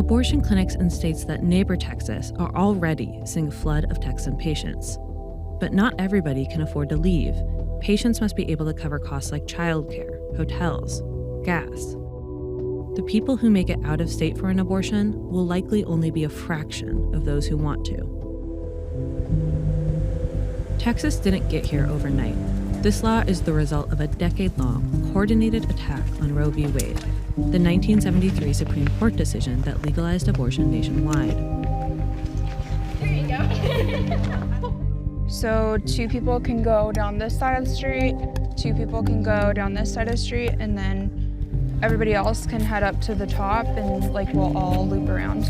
Abortion clinics in states that neighbor Texas are already seeing a flood of Texan patients. But not everybody can afford to leave. Patients must be able to cover costs like childcare, hotels, gas. The people who make it out of state for an abortion will likely only be a fraction of those who want to. Texas didn't get here overnight. This law is the result of a decade-long, coordinated attack on Roe v. Wade, the 1973 Supreme Court decision that legalized abortion nationwide. Here you go. So 2 people can go down this side of the street, 2 people can go down this side of the street, and then everybody else can head up to the top, and we'll all loop around.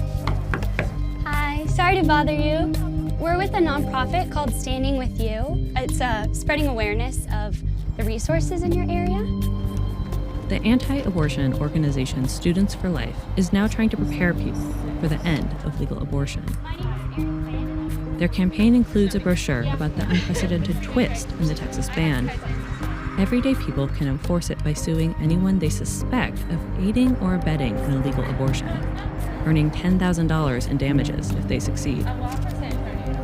Hi, sorry to bother you. We're with a nonprofit called Standing With You. It's spreading awareness of the resources in your area. The anti-abortion organization Students for Life is now trying to prepare people for the end of legal abortion. Their campaign includes a brochure about the unprecedented twist in the Texas ban. Everyday people can enforce it by suing anyone they suspect of aiding or abetting an illegal abortion, earning $10,000 in damages if they succeed.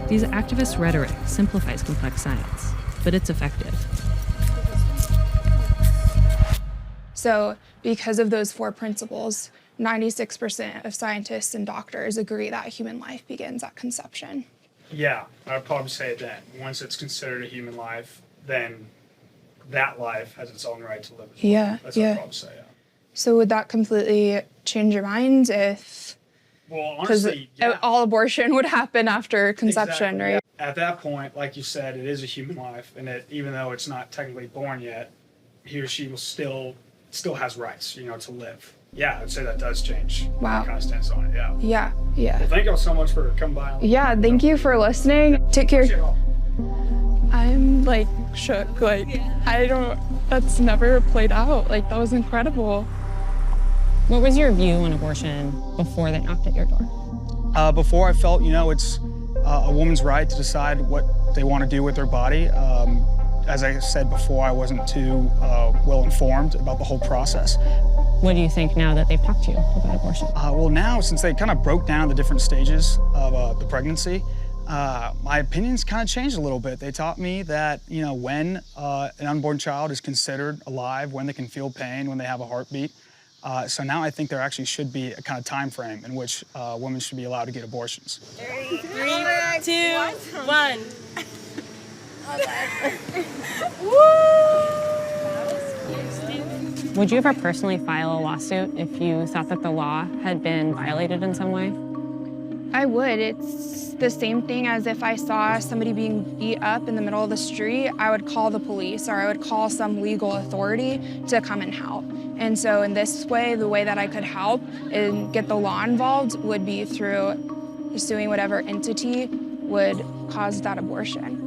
These activists' rhetoric simplifies complex science, but it's effective. So because of those 4 principles, 96% of scientists and doctors agree that human life begins at conception. Yeah, I'd probably say that once it's considered a human life, then that life has its own right to live. Yeah, That's what I'd probably say, yeah. So would that completely change your mind if... Well, honestly, yeah. All abortion would happen after conception, Exactly, right? yeah. At that point, like you said, it is a human life, and even though it's not technically born yet, he or she will still has rights, to live. Yeah, I'd say that does change. Wow. My kind of stance on it, yeah. Yeah. Well, thank y'all so much for coming by. Yeah, thank you for listening. Take care. Appreciate it all. I'm shook. That's never played out. That was incredible. What was your view on abortion before they knocked at your door? Before I felt, it's a woman's right to decide what they want to do with their body. As I said before, I wasn't too well informed about the whole process. What do you think now that they've talked to you about abortion? Well, now, since they kind of broke down the different stages of the pregnancy, my opinions kind of changed a little bit. They taught me that, when an unborn child is considered alive, when they can feel pain, when they have a heartbeat. So now I think there actually should be a kind of time frame in which women should be allowed to get abortions. 3, 2, 1. Would you ever personally file a lawsuit if you thought that the law had been violated in some way? I would. It's the same thing as if I saw somebody being beat up in the middle of the street, I would call the police or I would call some legal authority to come and help. And so in this way, the way that I could help and get the law involved would be through suing whatever entity would cause that abortion.